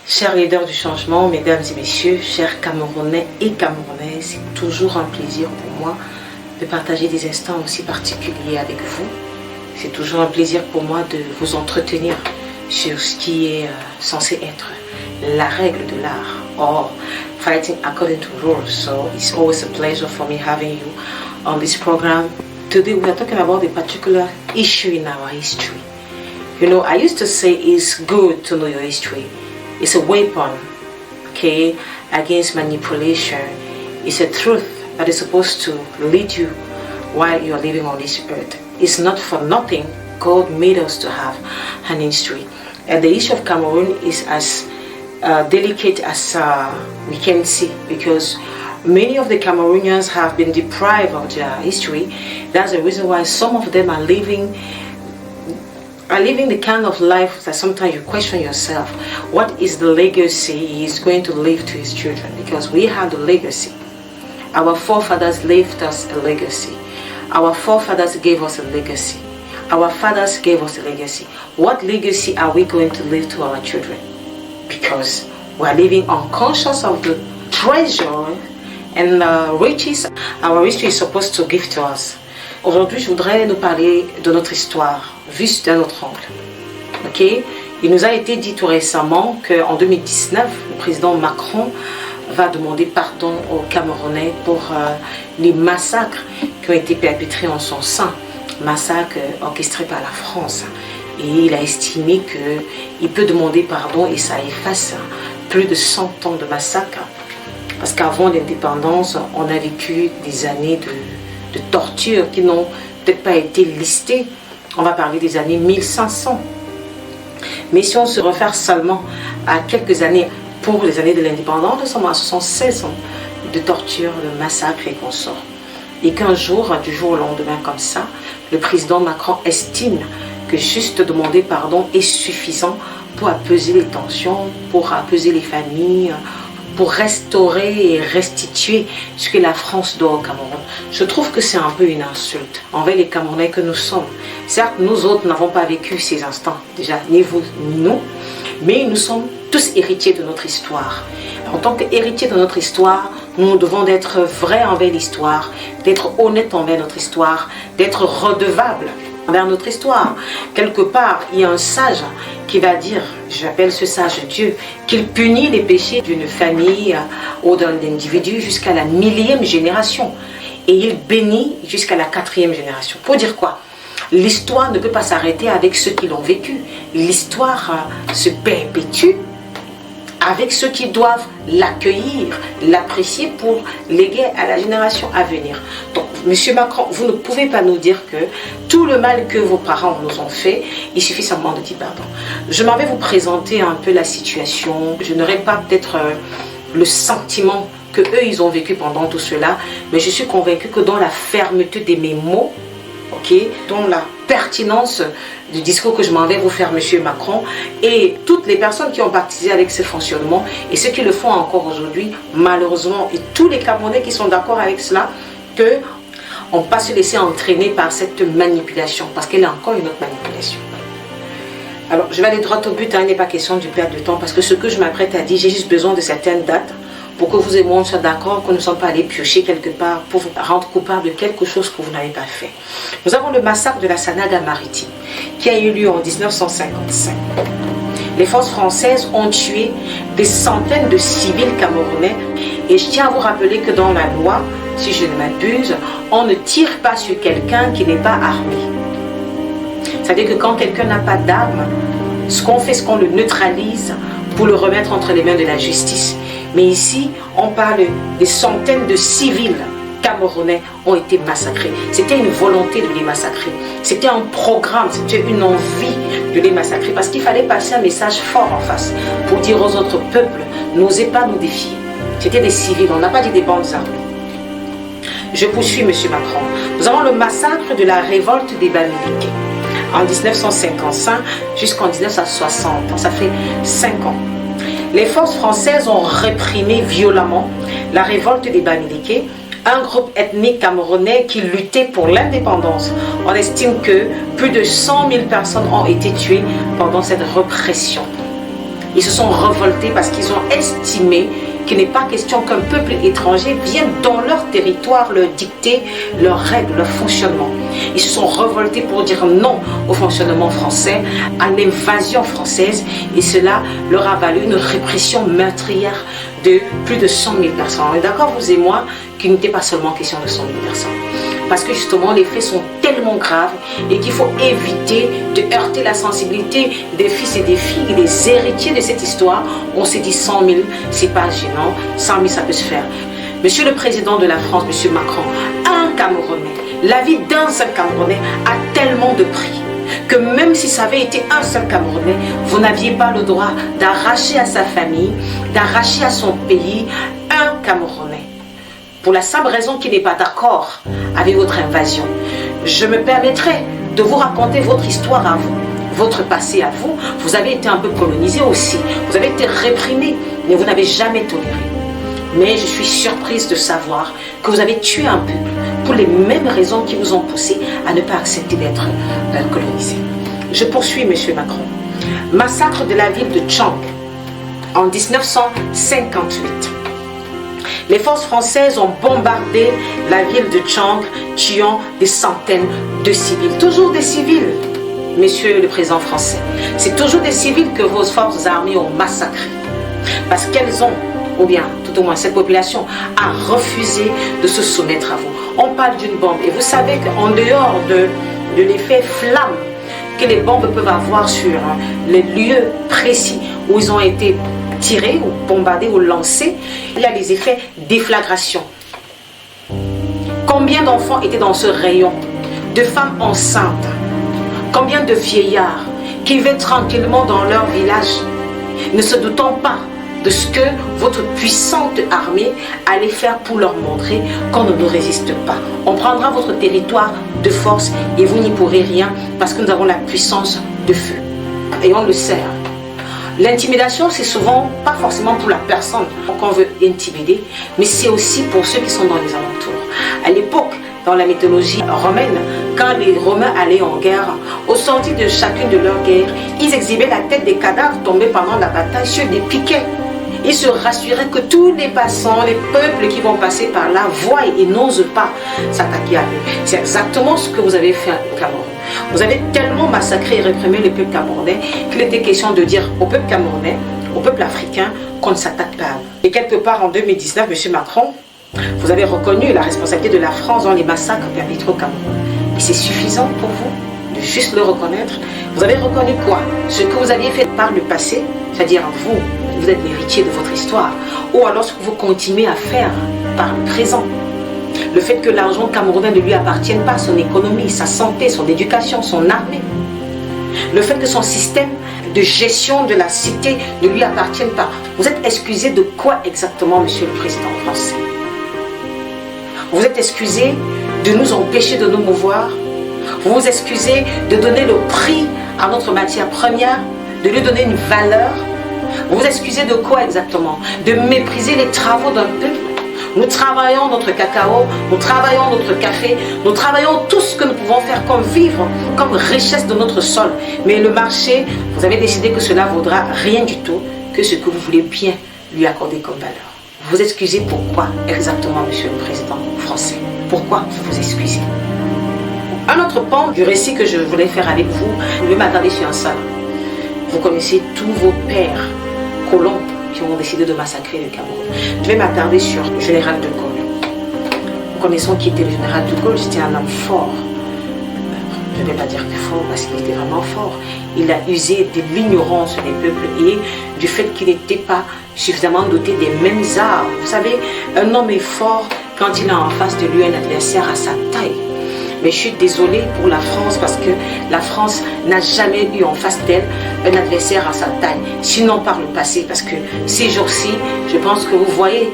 Chers leaders du changement, mesdames et messieurs, chers Camerounais et Camerounaises, c'est toujours un plaisir pour moi de partager des instants aussi particuliers avec vous. C'est toujours un plaisir pour moi de vous entretenir sur ce qui est censé être la règle de l'art, or fighting according to rules. So it's always a pleasure for me having you on this program. Today we are talking about a particular issue in our history. You know, I used to say it's good to know your history. It's a weapon, okay, against manipulation. It's a truth that is supposed to lead you while you are living on this earth. It's not for nothing God made us to have an history. And the issue of Cameroon is as delicate as we can see, because many of the Cameroonians have been deprived of their history. That's the reason why some of them are living the kind of life that sometimes you question yourself. What is the legacy he's going to leave to his children? Because we have the legacy. Our forefathers left us a legacy. Our forefathers gave us a legacy. Our fathers gave us a legacy. What legacy are we going to leave to our children? Because we are living unconscious of the treasure and riches our history is supposed to give to us. Aujourd'hui, je voudrais nous parler de notre histoire, vue d'un autre angle. Okay? Il nous a été dit tout récemment qu'en 2019, le président Macron va demander pardon aux Camerounais pour les massacres qui ont été perpétrés en son sein, massacres orchestrés par la France. Et il a estimé qu'il peut demander pardon et ça efface plus de 100 ans de massacres. Parce qu'avant l'indépendance, on a vécu des années de torture qui n'ont peut-être pas été listées. On va parler des années 1500. Mais si on se réfère seulement à quelques années, pour les années de l'indépendance, nous sommes à 76 ans de torture, de massacre et consorts. Et qu'un jour, du jour au lendemain comme ça, le président Macron estime que juste demander pardon est suffisant pour apaiser les tensions, pour apaiser les familles, pour restaurer et restituer ce que la France doit au Cameroun. Je trouve que c'est un peu une insulte envers les Camerounais que nous sommes. Certes, nous autres n'avons pas vécu ces instants, déjà, ni vous, ni nous, mais nous sommes tous héritiers de notre histoire. En tant qu'héritiers de notre histoire, nous devons d'être vrais envers l'histoire, d'être honnêtes envers notre histoire, d'être redevables envers notre histoire. Quelque part, il y a un sage qui va dire, j'appelle ce sage Dieu, qu'il punit les péchés d'une famille ou d'un individu jusqu'à la 1000e génération. Et il bénit jusqu'à la 4e génération. Pour dire quoi? L'histoire ne peut pas s'arrêter avec ceux qui l'ont vécu. L'histoire se perpétue avec ceux qui doivent l'accueillir, l'apprécier pour léguer à la génération à venir. Donc, Monsieur Macron, vous ne pouvez pas nous dire que tout le mal que vos parents nous ont fait, il suffit seulement de dire pardon. Je m'en vais vous présenter un peu la situation. Je n'aurai pas peut-être le sentiment que eux ils ont vécu pendant tout cela, mais je suis convaincue que dans la fermeté de mes mots, okay, dans la pertinence du discours que je m'en vais vous faire, Monsieur Macron, et toutes les personnes qui ont participé avec ce fonctionnement et ceux qui le font encore aujourd'hui, malheureusement, et tous les Camerounais qui sont d'accord avec cela, que on ne peut pas se laisser entraîner par cette manipulation, parce qu'elle est encore une autre manipulation. Alors, je vais aller droit au but, il n'est pas question de perdre de temps, parce que ce que je m'apprête à dire, j'ai juste besoin de certaines dates, pour que vous et moi on soit d'accord, que nous ne sommes pas allés piocher quelque part pour vous rendre coupable de quelque chose que vous n'avez pas fait. Nous avons le massacre de la Sanaga maritime qui a eu lieu en 1955. Les forces françaises ont tué des centaines de civils camerounais et je tiens à vous rappeler que dans la loi, si je ne m'abuse, on ne tire pas sur quelqu'un qui n'est pas armé. C'est-à-dire que quand quelqu'un n'a pas d'arme, ce qu'on fait, c'est qu'on le neutralise pour le remettre entre les mains de la justice. Mais ici, on parle des centaines de civils camerounais ont été massacrés. C'était une volonté de les massacrer. C'était un programme, c'était une envie de les massacrer. Parce qu'il fallait passer un message fort en face pour dire aux autres peuples, n'osez pas nous défier. C'était des civils, on n'a pas dit des bandes armées. Je poursuis, Monsieur Macron. Nous avons le massacre de la révolte des Bamileke en 1955 jusqu'en 1960. Ça fait 5 ans. Les forces françaises ont réprimé violemment la révolte des Bamileke, un groupe ethnique camerounais qui luttait pour l'indépendance. On estime que plus de 100 000 personnes ont été tuées pendant cette répression. Ils se sont révoltés parce qu'ils ont estimé qu'il n'est pas question qu'un peuple étranger vienne dans leur territoire leur dicter leurs règles, leur fonctionnement. Ils se sont révoltés pour dire non au fonctionnement français, à l'invasion française, et cela leur a valu une répression meurtrière de plus de 100 000 personnes. On est d'accord, vous et moi, qu'il n'était pas seulement question de 100 000 personnes. Parce que justement, les faits sont tellement graves et qu'il faut éviter de heurter la sensibilité des fils et des filles et des héritiers de cette histoire. On s'est dit 100 000, c'est pas gênant, 100 000, ça peut se faire. Monsieur le président de la France, monsieur Macron, un Camerounais, la vie d'un seul Camerounais a tellement de prix que même si ça avait été un seul Camerounais, vous n'aviez pas le droit d'arracher à sa famille, d'arracher à son pays un Camerounais. Pour la simple raison qu'il n'est pas d'accord avec votre invasion. Je me permettrai de vous raconter votre histoire à vous, votre passé à vous. Vous avez été un peu colonisé aussi, vous avez été réprimé, mais vous n'avez jamais toléré. Mais je suis surprise de savoir que vous avez tué un peuple pour les mêmes raisons qui vous ont poussé à ne pas accepter d'être colonisé. Je poursuis, monsieur Macron. Massacre de la ville de Tchang en 1958. Les forces françaises ont bombardé la ville de Tchang, tuant des centaines de civils. Toujours des civils, monsieur le président français. C'est toujours des civils que vos forces armées ont massacrés. Parce qu'elles ont, ou bien tout au moins cette population, a refusé de se soumettre à vous. On parle d'une bombe. Et vous savez qu'en dehors de l'effet flamme que les bombes peuvent avoir sur les lieux précis où ils ont été tirés ou bombardés ou lancés, il y a les effets déflagration. Combien d'enfants étaient dans ce rayon? De femmes enceintes? Combien de vieillards qui vivaient tranquillement dans leur village, ne se doutant pas de ce que votre puissante armée allait faire pour leur montrer qu'on ne nous résiste pas. On prendra votre territoire de force et vous n'y pourrez rien parce que nous avons la puissance de feu. Et on le sait. L'intimidation, c'est souvent pas forcément pour la personne qu'on veut intimider, mais c'est aussi pour ceux qui sont dans les alentours. À l'époque, dans la mythologie romaine, quand les Romains allaient en guerre, au sortir de chacune de leurs guerres, ils exhibaient la tête des cadavres tombés pendant la bataille sur des piquets. Ils se rassuraient que tous les passants, les peuples qui vont passer par là, voient et n'osent pas s'attaquer à eux. C'est exactement ce que vous avez fait au Cameroun. Vous avez tellement massacré et réprimé le peuple camerounais qu'il était question de dire au peuple camerounais, au peuple africain, qu'on ne s'attaque pas à eux. Et quelque part en 2019, M. Macron, vous avez reconnu la responsabilité de la France dans les massacres perpétrés au Cameroun. Et c'est suffisant pour vous de juste le reconnaître. Vous avez reconnu quoi? Ce que vous aviez fait par le passé, c'est-à-dire vous êtes l'héritier de votre histoire, ou alors ce que vous continuez à faire par le présent. Le fait que l'argent camerounais ne lui appartienne pas, son économie, sa santé, son éducation, son armée. Le fait que son système de gestion de la cité ne lui appartienne pas. Vous êtes excusé de quoi exactement, monsieur le président français? Vous êtes excusé de nous empêcher de nous mouvoir. Vous vous excusez de donner le prix à notre matière première, de lui donner une valeur. Vous vous excusez de quoi exactement? De mépriser les travaux d'un peuple. Nous travaillons notre cacao, nous travaillons notre café, nous travaillons tout ce que nous pouvons faire comme vivre, comme richesse de notre sol. Mais le marché, vous avez décidé que cela vaudra rien du tout que ce que vous voulez bien lui accorder comme valeur. Vous excusez pourquoi exactement, monsieur le président français? Pourquoi vous vous excusez? Un autre pan du récit que je voulais faire avec vous, je vais m'attarder sur un seul. Vous connaissez tous vos pères colons qui ont décidé de massacrer le Cameroun. Je vais m'attarder sur le général de Gaulle. Nous connaissons qui était le général de Gaulle, c'était un homme fort. Je ne vais pas dire que fort parce qu'il était vraiment fort. Il a usé de l'ignorance des peuples et du fait qu'il n'était pas suffisamment doté des mêmes armes. Vous savez, un homme est fort quand il a en face de lui un adversaire à sa taille. Mais je suis désolée pour la France parce que la France n'a jamais eu en face d'elle un adversaire à sa taille, sinon par le passé. Parce que ces jours-ci, je pense que vous voyez,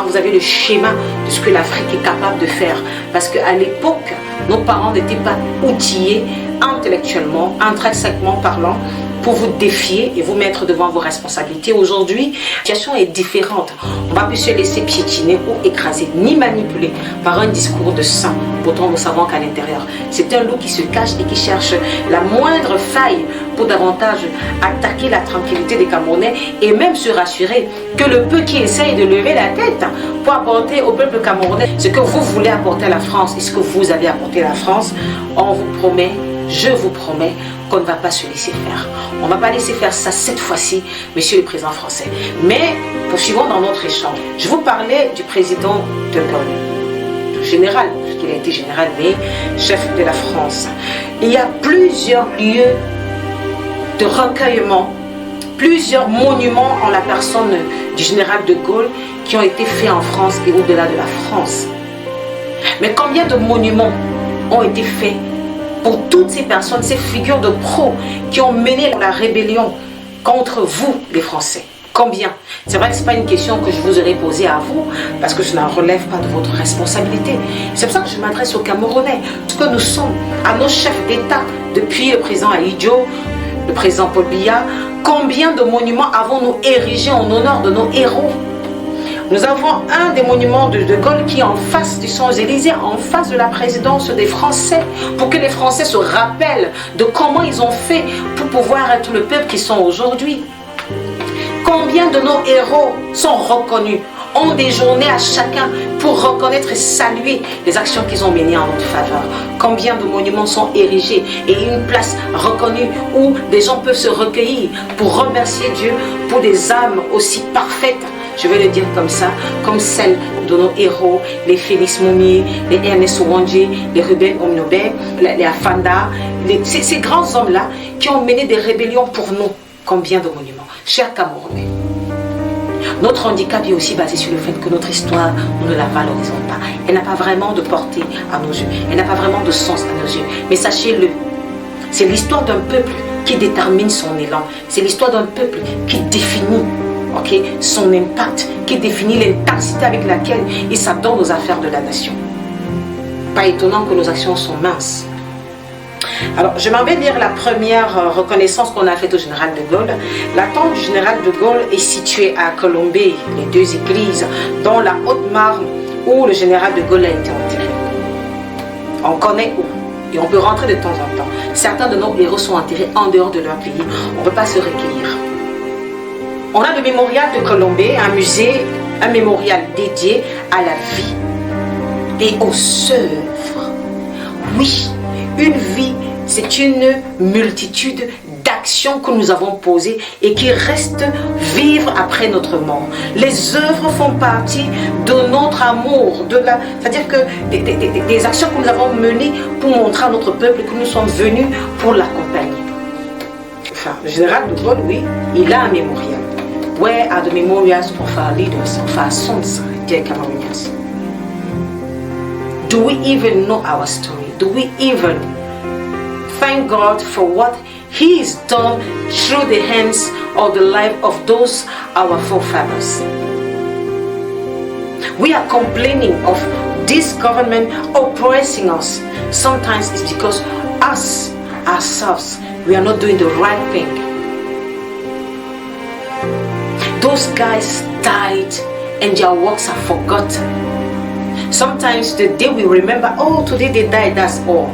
vous avez le schéma de ce que l'Afrique est capable de faire. Parce qu'à l'époque, nos parents n'étaient pas outillés intellectuellement, intrinsèquement parlant, pour vous défier et vous mettre devant vos responsabilités. Aujourd'hui, la situation est différente. On ne va plus se laisser piétiner ou écraser, ni manipuler par un discours de sang. Pourtant, nous savons qu'à l'intérieur, c'est un loup qui se cache et qui cherche la moindre faille pour davantage attaquer la tranquillité des Camerounais et même se rassurer que le peu qui essaye de lever la tête pour apporter au peuple camerounais ce que vous voulez apporter à la France et ce que vous avez apporté à la France, on vous promet, je vous promets qu'on ne va pas se laisser faire. On ne va pas laisser faire ça cette fois-ci, monsieur le président français. Mais poursuivons dans notre échange. Je vous parlais du président de Gaulle, général, parce qu'il a été général, mais chef de la France. Il y a plusieurs lieux de recueillement, plusieurs monuments en la personne du général de Gaulle qui ont été faits en France et au-delà de la France. Mais combien de monuments ont été faits pour toutes ces personnes, ces figures de pros qui ont mené la rébellion contre vous, les Français? Combien? C'est vrai que ce n'est pas une question que je vous aurais posée à vous, parce que je n'en relève pas de votre responsabilité. C'est pour ça que je m'adresse aux Camerounais, ce que nous sommes, à nos chefs d'État, depuis le président Ahidjo, le président Paul Biya. Combien de monuments avons-nous érigés en honneur de nos héros? Nous avons un des monuments de Gaulle qui est en face du Champs-Élysées, en face de la présidence des Français, pour que les Français se rappellent de comment ils ont fait pour pouvoir être le peuple qu'ils sont aujourd'hui. Combien de nos héros sont reconnus, ont des journées à chacun pour reconnaître et saluer les actions qu'ils ont menées en notre faveur? Combien de monuments sont érigés et une place reconnue où des gens peuvent se recueillir pour remercier Dieu pour des âmes aussi parfaites, je vais le dire comme ça, comme celles de nos héros, les Félix Moumié, les Ernest Ouandjé, les Ruben Omnobé, les Afanda, ces grands hommes-là qui ont mené des rébellions pour nous. Combien de monuments? Chers Camerounais, notre handicap est aussi basé sur le fait que notre histoire, nous ne la valorisons pas. Elle n'a pas vraiment de portée à nos yeux. Elle n'a pas vraiment de sens à nos yeux. Mais sachez-le, c'est l'histoire d'un peuple qui détermine son élan. C'est l'histoire d'un peuple qui définit son impact, qui définit l'intensité avec laquelle il s'adonne aux affaires de la nation. Pas étonnant que nos actions sont minces. Alors, je m'en vais lire la première reconnaissance qu'on a faite au général de Gaulle. La tombe du général de Gaulle est située à Colombey, les deux églises, dans la Haute-Marne, où le général de Gaulle a été enterré. On connaît où, et on peut rentrer de temps en temps. Certains de nos héros sont enterrés en dehors de leur pays. On ne peut pas se recueillir. On a le mémorial de Colombey, un musée, un mémorial dédié à la vie et aux œuvres. Oui, une vie, c'est une multitude d'actions que nous avons posées et qui restent vivre après notre mort. Les œuvres font partie de notre amour, c'est-à-dire que des actions que nous avons menées pour montrer à notre peuple que nous sommes venus pour l'accompagner. Enfin, le général de Gaulle, oui, il a un mémorial. Where are the memorials of our leaders, of our sons, dear Cameroonians? Do we even know our story? Do we even thank God for what He has done through the hands of the life of those our forefathers? We are complaining of this government oppressing us. Sometimes it's because us, ourselves, we are not doing the right thing. Those guys died and their works are forgotten. Sometimes the day we remember, oh, today they died, that's all.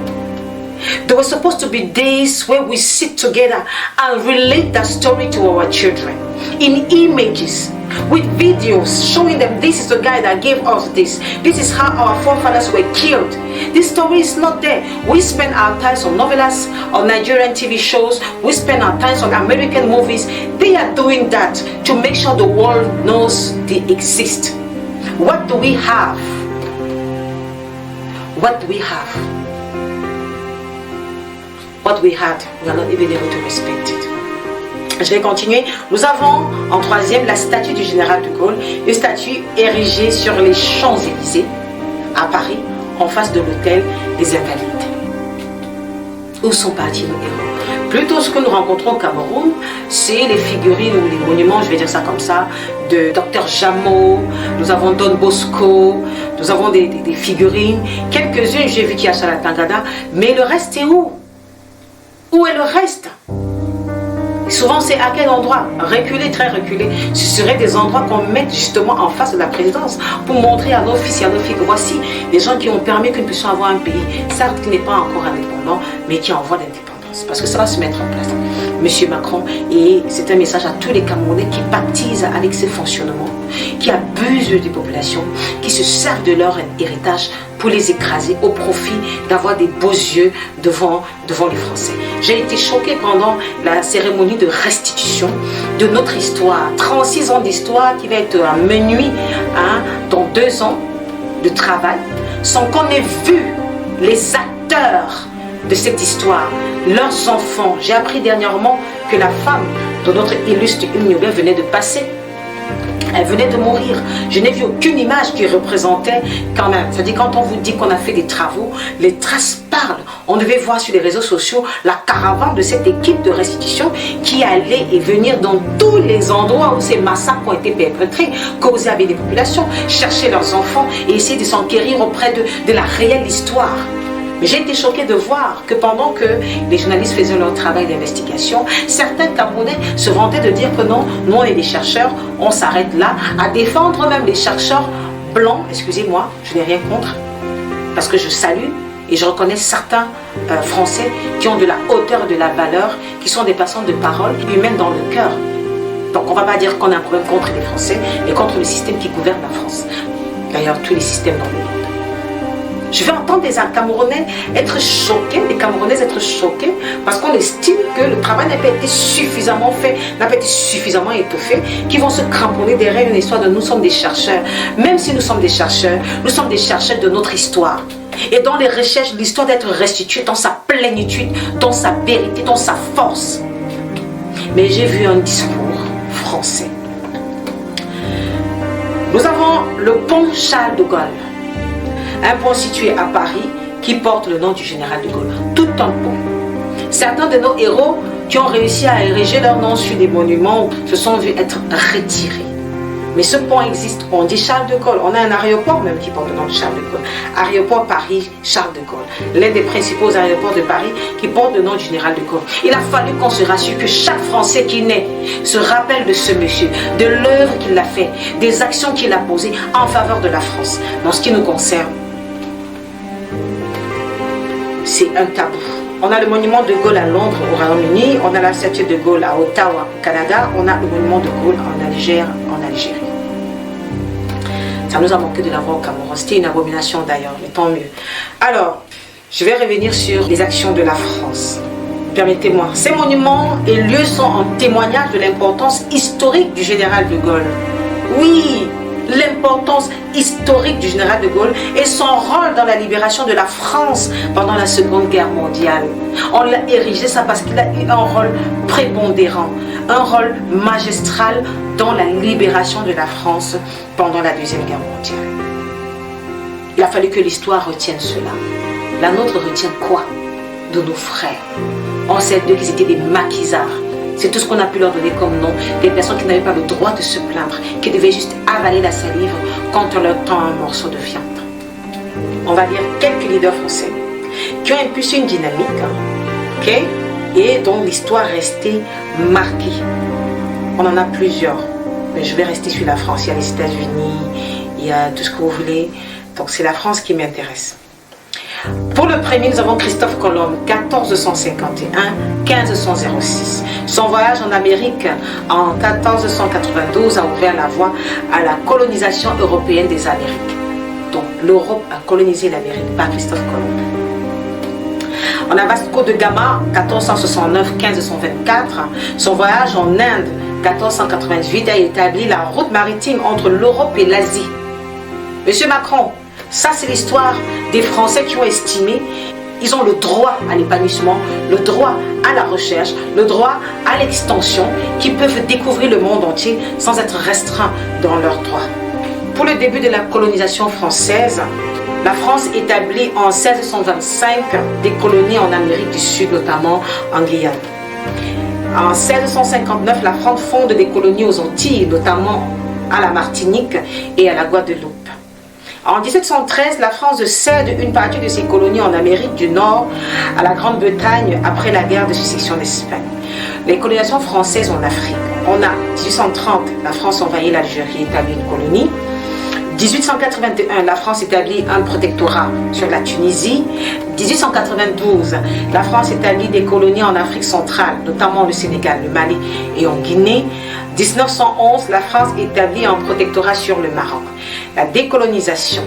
There were supposed to be days where we sit together and relate that story to our children in images, with videos showing them this is the guy that gave us this. This is how our forefathers were killed. This story is not there. We spend our times on novellas, on Nigerian TV shows. We spend our times on American movies. They are doing that to make sure the world knows they exist. What do we have? What do we have? What we had, we are not even able to respect it. Je vais continuer. Nous avons en troisième la statue du général de Gaulle, une statue érigée sur les Champs-Élysées à Paris, en face de l'hôtel des Invalides. Où sont partis nos héros? Plutôt ce que nous rencontrons au Cameroun, c'est les figurines ou les monuments, je vais dire ça comme ça, de Dr Jameau, nous avons Don Bosco, nous avons des figurines, quelques-unes j'ai vu qu'il y a sur la Tangada, mais le reste est où? Où est le reste? Souvent, c'est à quel endroit? Reculé, très reculé. Ce seraient des endroits qu'on mette justement en face de la présidence pour montrer à nos fils et à nos filles que voici des gens qui ont permis que nous puissions avoir un pays, certes qui n'est pas encore indépendant, mais qui est en voie d'indépendance. Parce que ça va se mettre en place. M. Macron, et c'est un message à tous les Camerounais qui pactisent avec ces fonctionnements, qui abusent des populations, qui se servent de leur héritage pour les écraser au profit d'avoir des beaux yeux devant les Français. J'ai été choquée pendant la cérémonie de restitution de notre histoire, 36 ans d'histoire qui va être à minuit, dans 2 ans de travail, sans qu'on ait vu les acteurs de cette histoire, leurs enfants. J'ai appris dernièrement que la femme de notre illustre Hymne Nobel venait de passer. Elle venait de mourir. Je n'ai vu aucune image qui représentait quand même. C'est-à-dire quand on vous dit qu'on a fait des travaux, les traces parlent. On devait voir sur les réseaux sociaux la caravane de cette équipe de restitution qui allait et venir dans tous les endroits où ces massacres ont été perpétrés, causés avec des populations, chercher leurs enfants et essayer de s'enquérir auprès de la réelle histoire. Mais j'ai été choquée de voir que pendant que les journalistes faisaient leur travail d'investigation, certains Camerounais se vantaient de dire que non, nous on est des chercheurs, on s'arrête là, à défendre même les chercheurs blancs, excusez-moi, je n'ai rien contre, parce que je salue et je reconnais certains Français qui ont de la hauteur et de la valeur, qui sont des personnes de parole humaines dans le cœur. Donc on ne va pas dire qu'on a un problème contre les Français, mais contre le système qui gouverne la France. D'ailleurs, tous les systèmes dans le monde. Je vais entendre des Camerounais être choqués, des Camerounaises être choqués, parce qu'on estime que le travail n'a pas été suffisamment fait, n'a pas été suffisamment étoffé, qui vont se cramponner derrière une histoire de nous sommes des chercheurs. Même si nous sommes des chercheurs de notre histoire. Et dans les recherches, l'histoire d'être restituée dans sa plénitude, dans sa vérité, dans sa force. Mais j'ai vu un discours français. Nous avons le pont Charles de Gaulle. Un pont situé à Paris qui porte le nom du général de Gaulle. Tout un pont. Certains de nos héros qui ont réussi à ériger leur nom sur des monuments se sont vus être retirés. Mais ce pont existe. On dit Charles de Gaulle. On a un aéroport même qui porte le nom de Charles de Gaulle. Aéroport Paris-Charles de Gaulle. L'un des principaux aéroports de Paris qui porte le nom du général de Gaulle. Il a fallu qu'on se rassure que chaque Français qui naît se rappelle de ce monsieur, de l'œuvre qu'il a fait, des actions qu'il a posées en faveur de la France. Dans ce qui nous concerne, c'est un tabou. On a le monument de Gaulle à Londres, au Royaume-Uni, on a la statue de Gaulle à Ottawa, au Canada, on a le monument de Gaulle en Algérie. Ça nous a manqué de l'avoir au Cameroun. C'était une abomination d'ailleurs, mais tant mieux. Alors, je vais revenir sur les actions de la France. Permettez-moi. Ces monuments et lieux sont en témoignage de l'importance historique du général de Gaulle. Oui, l'importance historique du général de Gaulle et son rôle dans la libération de la France pendant la Seconde Guerre mondiale. On l'a érigé ça parce qu'il a eu un rôle prépondérant, un rôle magistral dans la libération de la France pendant la Deuxième Guerre mondiale. Il a fallu que l'histoire retienne cela. La nôtre retient quoi de nos frères? On sait d'eux qu'ils étaient des maquisards. C'est tout ce qu'on a pu leur donner comme nom, des personnes qui n'avaient pas le droit de se plaindre, qui devaient juste avaler la salive quand on leur tend un morceau de viande. On va dire quelques leaders français qui ont impulsé une dynamique, okay, et dont l'histoire est restée marquée. On en a plusieurs, mais je vais rester sur la France. Il y a les États-Unis, il y a tout ce que vous voulez. Donc c'est la France qui m'intéresse. Pour le premier, nous avons Christophe Colomb, 1451-1506. Son voyage en Amérique en 1492 a ouvert la voie à la colonisation européenne des Amériques. Donc l'Europe a colonisé l'Amérique par Christophe Colomb. On a Vasco de Gama, 1469-1524. Son voyage en Inde, 1498, a établi la route maritime entre l'Europe et l'Asie. Monsieur Macron, ça c'est l'histoire des Français qui ont estimé ils ont le droit à l'épanouissement, le droit à la recherche, le droit à l'extension, qui peuvent découvrir le monde entier sans être restreints dans leurs droits. Pour le début de la colonisation française, la France établit en 1625 des colonies en Amérique du Sud, notamment en Guyane. En 1659, la France fonde des colonies aux Antilles, notamment à la Martinique et à la Guadeloupe. En 1713, la France cède une partie de ses colonies en Amérique du Nord à la Grande-Bretagne après la guerre de succession d'Espagne. Les colonisations françaises en Afrique. On a 1830, la France envahit l'Algérie et établit une colonie. 1881, la France établit un protectorat sur la Tunisie. 1892, la France établit des colonies en Afrique centrale, notamment le Sénégal, le Mali et en Guinée. 1911, la France établit un protectorat sur le Maroc. La décolonisation.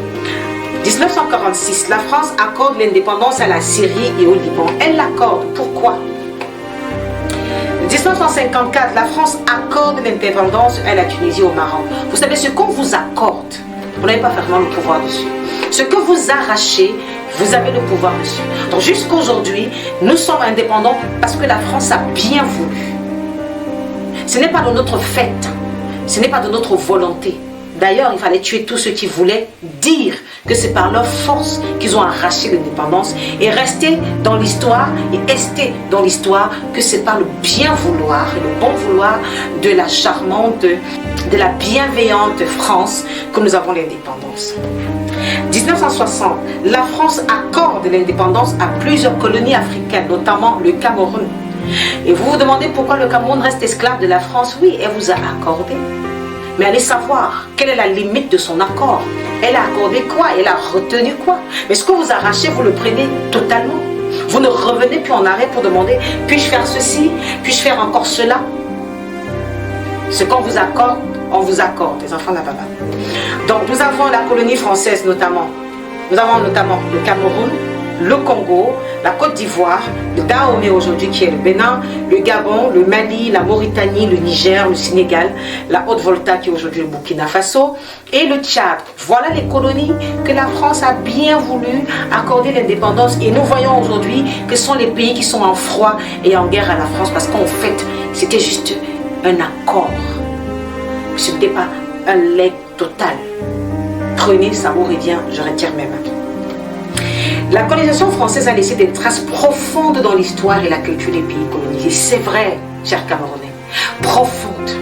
1946, la France accorde l'indépendance à la Syrie et au Liban. Elle l'accorde. Pourquoi? 1954, la France accorde l'indépendance à la Tunisie et au Maroc. Vous savez, ce qu'on vous accorde, vous n'avez pas vraiment le pouvoir dessus. Ce que vous arrachez, vous avez le pouvoir dessus. Donc jusqu'à aujourd'hui, nous sommes indépendants parce que la France a bien voulu. Ce n'est pas de notre fait, ce n'est pas de notre volonté. D'ailleurs, il fallait tuer tous ceux qui voulaient dire que c'est par leur force qu'ils ont arraché l'indépendance et rester dans l'histoire et rester dans l'histoire que c'est par le bien vouloir et le bon vouloir de la charmante, de la bienveillante France que nous avons l'indépendance. 1960, la France accorde l'indépendance à plusieurs colonies africaines, notamment le Cameroun. Et vous vous demandez pourquoi le Cameroun reste esclave de la France? Oui, elle vous a accordé. Mais allez savoir quelle est la limite de son accord. Elle a accordé quoi? Elle a retenu quoi? Mais ce que vous arrachez, vous le prenez totalement. Vous ne revenez plus en arrêt pour demander, puis-je faire ceci? Puis-je faire encore cela? Ce qu'on vous accorde, on vous accorde, les enfants de la Baba. Donc nous avons la colonie française notamment. Nous avons notamment le Cameroun, le Congo, la Côte d'Ivoire, le Dahomey aujourd'hui qui est le Bénin, le Gabon, le Mali, la Mauritanie, le Niger, le Sénégal, la Haute-Volta qui est aujourd'hui le Burkina Faso et le Tchad. Voilà les colonies que la France a bien voulu accorder l'indépendance et nous voyons aujourd'hui que ce sont les pays qui sont en froid et en guerre à la France parce qu'en fait c'était juste un accord. Ce n'était pas un legs total. Prenez, ça aurait bien, je retire mes mains. La colonisation française a laissé des traces profondes dans l'histoire et la culture des pays colonisés. C'est vrai, chers Camerounais, profondes.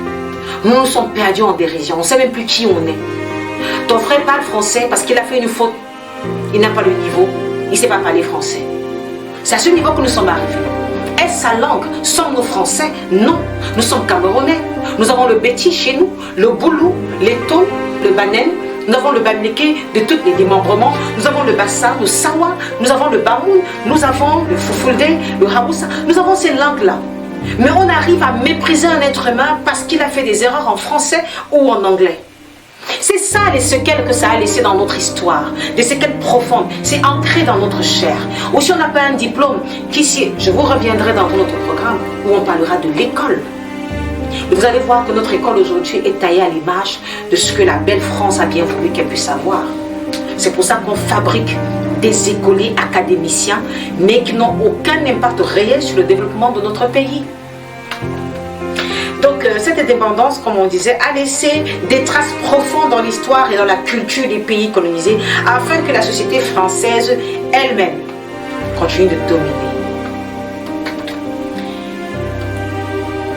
Nous nous sommes perdus en dérision, on ne sait même plus qui on est. Ton frère parle français parce qu'il a fait une faute. Il n'a pas le niveau, il ne sait pas parler français. C'est à ce niveau que nous sommes arrivés. Est-ce sa langue? Sommes-nous français? Non, nous sommes Camerounais. Nous avons le Béti chez nous, le Boulou, les Tons, le Banen. Nous avons le Bamileke de tous les démembrements, nous avons le Bassa, le Sawa, nous avons le Bamoun, nous avons le Fufulde, le Haoussa, nous avons ces langues-là. Mais on arrive à mépriser un être humain parce qu'il a fait des erreurs en français ou en anglais. C'est ça les séquelles que ça a laissé dans notre histoire, des séquelles profondes, c'est ancré dans notre chair. Ou si on n'a pas un diplôme, qu'ici, je vous reviendrai dans notre programme où on parlera de l'école. Et vous allez voir que notre école aujourd'hui est taillée à l'image de ce que la belle France a bien voulu qu'elle puisse avoir. C'est pour ça qu'on fabrique des écoliers académiciens, mais qui n'ont aucun impact réel sur le développement de notre pays. Donc cette indépendance, comme on disait, a laissé des traces profondes dans l'histoire et dans la culture des pays colonisés, afin que la société française elle-même continue de dominer.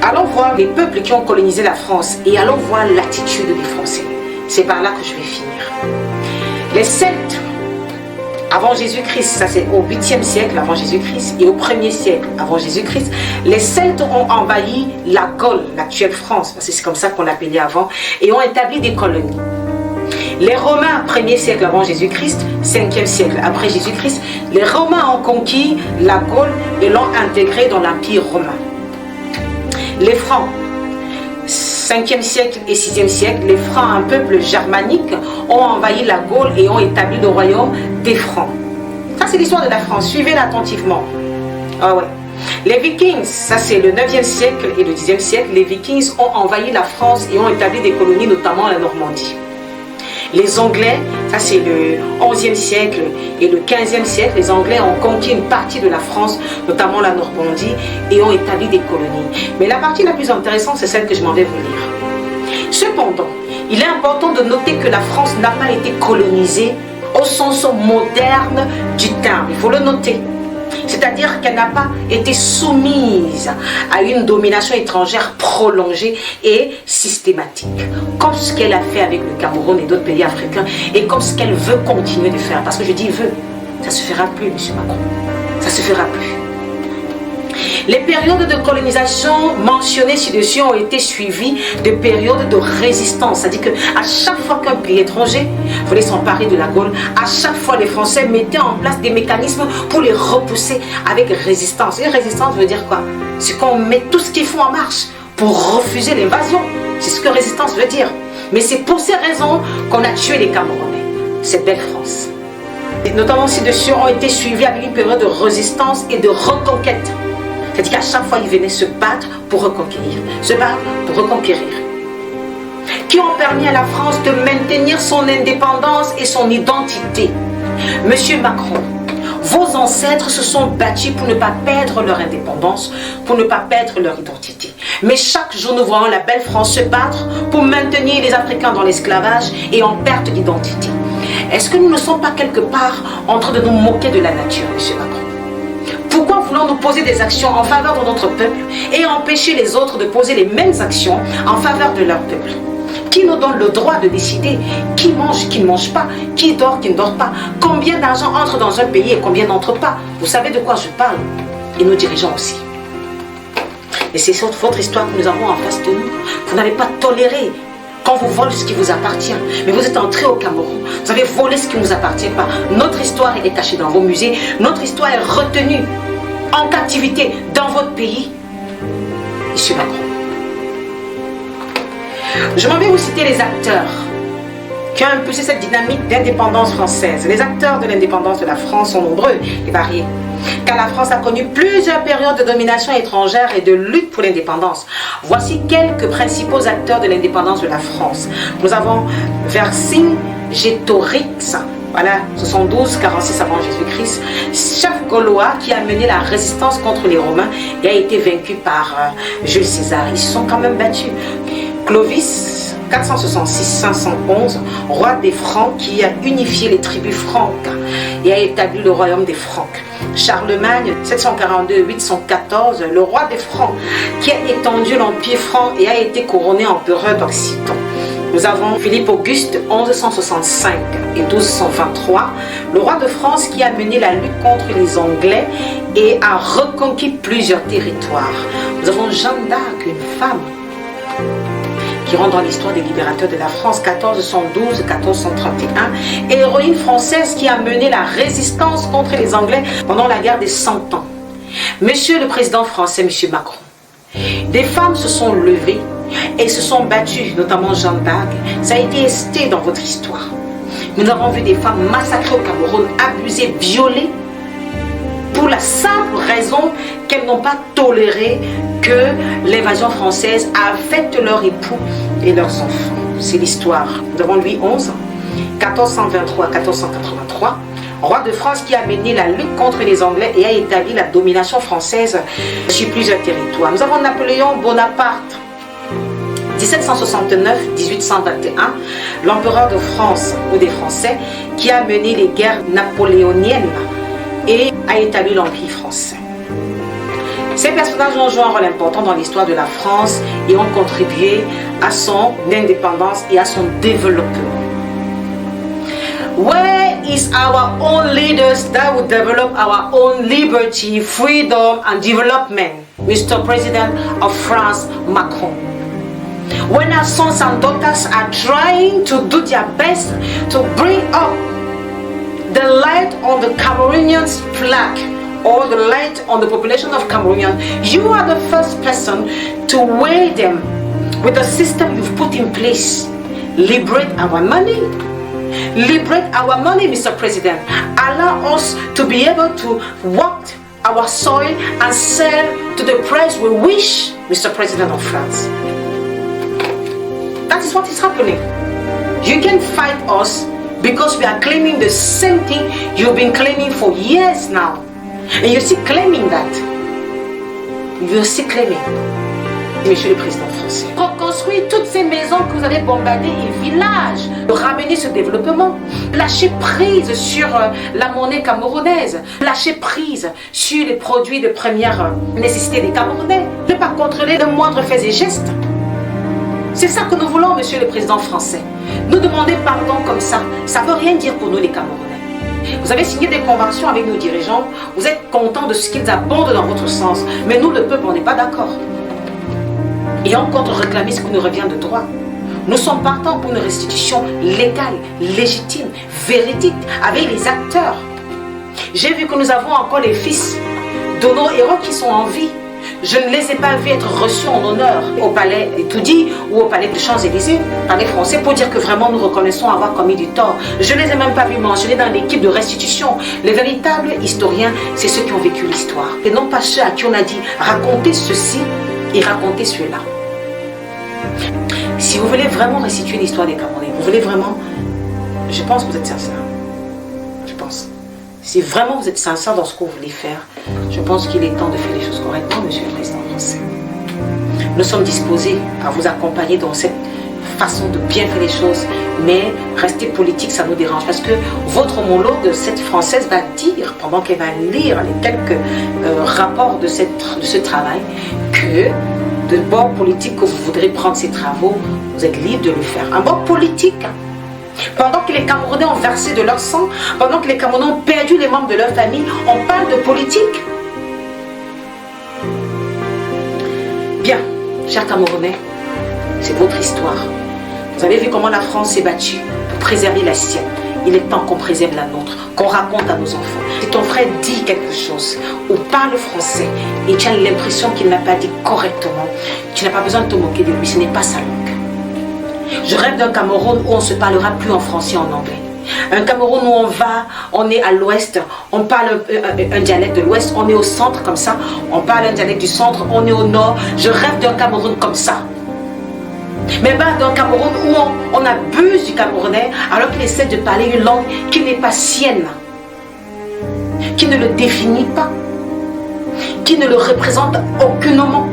Allons voir les peuples qui ont colonisé la France et allons voir l'attitude des Français. C'est par là que je vais finir. Les Celtes, avant Jésus-Christ, ça c'est au 8e siècle avant Jésus-Christ et au 1er siècle avant Jésus-Christ, les Celtes ont envahi la Gaule, l'actuelle France, parce que c'est comme ça qu'on l'appelait avant, et ont établi des colonies. Les Romains, 1er siècle avant Jésus-Christ, 5e siècle après Jésus-Christ, les Romains ont conquis la Gaule et l'ont intégrée dans l'Empire romain. Les Francs, 5e siècle et 6e siècle, les Francs, un peuple germanique, ont envahi la Gaule et ont établi le royaume des Francs. Ça, c'est l'histoire de la France. Suivez-la attentivement. Ah ouais. Les Vikings, ça c'est le 9e siècle et le 10e siècle, les Vikings ont envahi la France et ont établi des colonies, notamment la Normandie. Les Anglais, ça c'est le 11e siècle et le 15e siècle, les Anglais ont conquis une partie de la France, notamment la Normandie, et ont établi des colonies. Mais la partie la plus intéressante, c'est celle que je m'en vais vous lire. Cependant, il est important de noter que la France n'a pas été colonisée au sens moderne du terme, il faut le noter. C'est-à-dire qu'elle n'a pas été soumise à une domination étrangère prolongée et systématique, comme ce qu'elle a fait avec le Cameroun et d'autres pays africains, et comme ce qu'elle veut continuer de faire. Parce que je dis veut, ça ne se fera plus, M. Macron. Ça ne se fera plus. Les périodes de colonisation mentionnées ci-dessus ont été suivies de périodes de résistance. C'est-à-dire qu'à chaque fois qu'un pays étranger voulait s'emparer de la Gaule, à chaque fois les Français mettaient en place des mécanismes pour les repousser avec résistance. Et résistance veut dire quoi? C'est qu'on met tout ce qu'il faut en marche pour refuser l'invasion. C'est ce que résistance veut dire. Mais c'est pour ces raisons qu'on a tué les Camerounais. Cette belle France. Et notamment ci-dessus ont été suivis avec une période de résistance et de reconquête. C'est-à-dire qu'à chaque fois, ils venaient se battre pour reconquérir. Se battre pour reconquérir. Qui ont permis à la France de maintenir son indépendance et son identité. Monsieur Macron, vos ancêtres se sont battus pour ne pas perdre leur indépendance, pour ne pas perdre leur identité. Mais chaque jour, nous voyons la belle France se battre pour maintenir les Africains dans l'esclavage et en perte d'identité. Est-ce que nous ne sommes pas quelque part en train de nous moquer de la nature, monsieur Macron? Pourquoi voulons-nous poser des actions en faveur de notre peuple et empêcher les autres de poser les mêmes actions en faveur de leur peuple? Qui nous donne le droit de décider qui mange, qui ne mange pas, qui dort, qui ne dort pas, combien d'argent entre dans un pays et combien n'entre pas? Vous savez de quoi je parle? Et nos dirigeants aussi. Et c'est votre histoire que nous avons en face de nous. Vous n'avez pas toléré qu'on vous vole ce qui vous appartient. Mais vous êtes entré au Cameroun, vous avez volé ce qui ne vous appartient pas. Notre histoire elle est cachée dans vos musées, notre histoire est retenue en captivité dans votre pays. Monsieur Macron. Je m'en vais vous citer les acteurs qui ont impulsé cette dynamique d'indépendance française. Les acteurs de l'indépendance de la France sont nombreux et variés. Car la France a connu plusieurs périodes de domination étrangère et de lutte pour l'indépendance. Voici quelques principaux acteurs de l'indépendance de la France. Nous avons Vercingétorix, voilà, 72-46 avant Jésus-Christ, chef gaulois qui a mené la résistance contre les Romains et a été vaincu par Jules César. Ils se sont quand même battus. Clovis, 466-511, roi des Francs qui a unifié les tribus franques et a établi le royaume des Francs. Charlemagne, 742-814, le roi des Francs qui a étendu l'empire franc et a été couronné empereur d'Occident. Nous avons Philippe Auguste, 1165 et 1223, le roi de France qui a mené la lutte contre les Anglais et a reconquis plusieurs territoires. Nous avons Jeanne d'Arc, une femme qui rentre dans l'histoire des libérateurs de la France, 1412-1431, et héroïne française qui a mené la résistance contre les Anglais pendant la guerre des 100 ans. Monsieur le président français, monsieur Macron, des femmes se sont levées et se sont battues, notamment Jeanne d'Arc. Ça a été esté dans votre histoire. Nous avons vu des femmes massacrées au Cameroun, abusées, violées, pour la simple raison qu'elles n'ont pas toléré que l'invasion française affecte leurs époux et leurs enfants. C'est l'histoire. Nous avons Louis XI, 1423-1483, roi de France qui a mené la lutte contre les Anglais et a établi la domination française sur plusieurs territoires. Nous avons Napoléon Bonaparte, 1769-1821, l'empereur de France ou des Français qui a mené les guerres napoléoniennes et a établi l'Empire français. Ces personnages ont joué un rôle important dans l'histoire de la France et ont contribué à son indépendance et à son développement. Where is our own leaders that will develop our own liberty, freedom and development, Mr. President of France, Macron? When our sons and daughters are trying to do their best to bring up the light on the Cameroonian flag or the light on the population of Cameroonians, you are the first person to weigh them with the system you've put in place. Liberate our money. Liberate our money, Mr. President. Allow us to be able to walk our soil and sell to the price we wish, Mr. President of France. That is what is happening. You can fight us because we are claiming the same thing you've been claiming for years now. And you're still claiming that. You're still claiming. Monsieur le Président français, reconstruire toutes ces maisons que vous avez bombardées et villages, ramener ce développement, lâcher prise sur la monnaie camerounaise, lâcher prise sur les produits de première nécessité des Camerounais, ne pas contrôler le moindre fait et geste. C'est ça que nous voulons, Monsieur le Président français. Nous demander pardon comme ça ne veut rien dire pour nous les Camerounais. Vous avez signé des conventions avec nos dirigeants. Vous êtes contents de ce qu'ils abondent dans votre sens. Mais nous, le peuple, on n'est pas d'accord. Et on compte réclamer ce qui nous revient de droit. Nous sommes partants pour une restitution légale, légitime, véridique, avec les acteurs. J'ai vu que nous avons encore les fils de nos héros qui sont en vie. Je ne les ai pas vus être reçus en honneur au palais d'Etoudi ou au palais de Champs-Élysées, palais français, pour dire que vraiment nous reconnaissons avoir commis du tort. Je ne les ai même pas vus mentionner dans l'équipe de restitution. Les véritables historiens, c'est ceux qui ont vécu l'histoire. Et non pas ceux à qui on a dit racontez ceci et racontez cela. Si vous voulez vraiment restituer l'histoire des Camerounais, vous voulez vraiment, je pense que vous êtes sincère. Je pense. Si vraiment vous êtes sincère dans ce que vous voulez faire, je pense qu'il est temps de faire les choses correctement, Monsieur le Président français. Nous sommes disposés à vous accompagner dans cette façon de bien faire les choses, mais rester politique, ça nous dérange. Parce que votre homologue, cette Française, va dire, pendant qu'elle va lire les quelques rapports de ce travail, que de bord politique que vous voudrez prendre ces travaux, vous êtes libre de le faire. Un bord politique. Pendant que les Camerounais ont versé de leur sang, pendant que les Camerounais ont perdu les membres de leur famille, on parle de politique. Bien, chers Camerounais, c'est votre histoire. Vous avez vu comment la France s'est battue pour préserver la sienne. Il est temps qu'on préserve la nôtre, qu'on raconte à nos enfants. Si ton frère dit quelque chose ou parle français et tu as l'impression qu'il n'a pas dit correctement, tu n'as pas besoin de te moquer de lui, ce n'est pas sa langue. Je rêve d'un Cameroun où on ne se parlera plus en français et en anglais. Un Cameroun où on est à l'ouest, on parle un dialecte de l'ouest, on est au centre comme ça, on parle un dialecte du centre, on est au nord. Je rêve d'un Cameroun comme ça. Mais pas d'un Cameroun où on abuse du Camerounais alors qu'il essaie de parler une langue qui n'est pas sienne, qui ne le définit pas, qui ne le représente aucunement.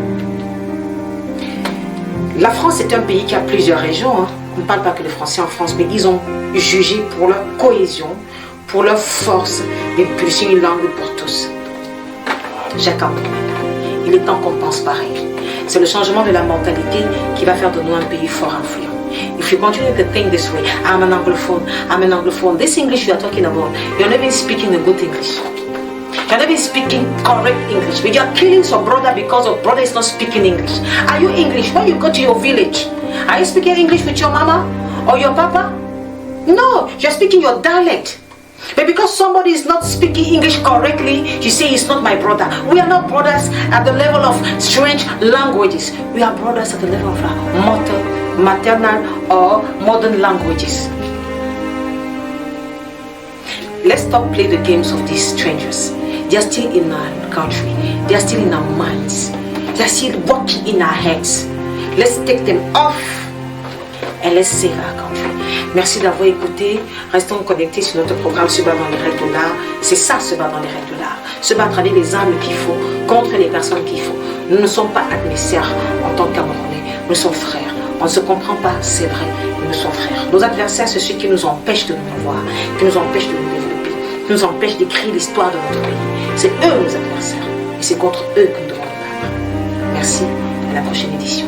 La France est un pays qui a plusieurs régions. Hein. On ne parle pas que de français en France, mais ils ont jugé pour leur cohésion, pour leur force, d'impulser une langue pour tous. Chers Camerounais, il est temps qu'on pense pareil. C'est le changement de la mentalité qui va faire de nous un pays fort influent. If you continue to think this way, I'm an Anglophone. This English you are talking about, you're not even speaking a good English. You're not even speaking correct English. But you're killing your brother because your brother is not speaking English. Are you English? When you go to your village, are you speaking English with your mama or your papa? No, you're speaking your dialect. But because somebody is not speaking English correctly, you say he's not my brother. We are not brothers at the level of strange languages. We are brothers at the level of maternal or modern languages. Let's stop playing the games of these strangers. They are still in our country. They are still in our minds. They are still working in our heads. Let's take them off and let's save our country. Merci d'avoir écouté. Restons connectés sur notre programme Se battre dans les règles de l'art. C'est ça, se battre dans les règles de l'art. Se battre avec les armes qu'il faut, contre les personnes qu'il faut. Nous ne sommes pas adversaires en tant que Camerounais. Nous sommes frères. On ne se comprend pas, c'est vrai, mais nous sommes frères. Nos adversaires, c'est ceux qui nous empêchent de nous voir, qui nous empêchent de nous développer, qui nous empêchent d'écrire l'histoire de notre pays. C'est eux nos adversaires. Et c'est contre eux que nous devons nous battre. Merci. À la prochaine édition.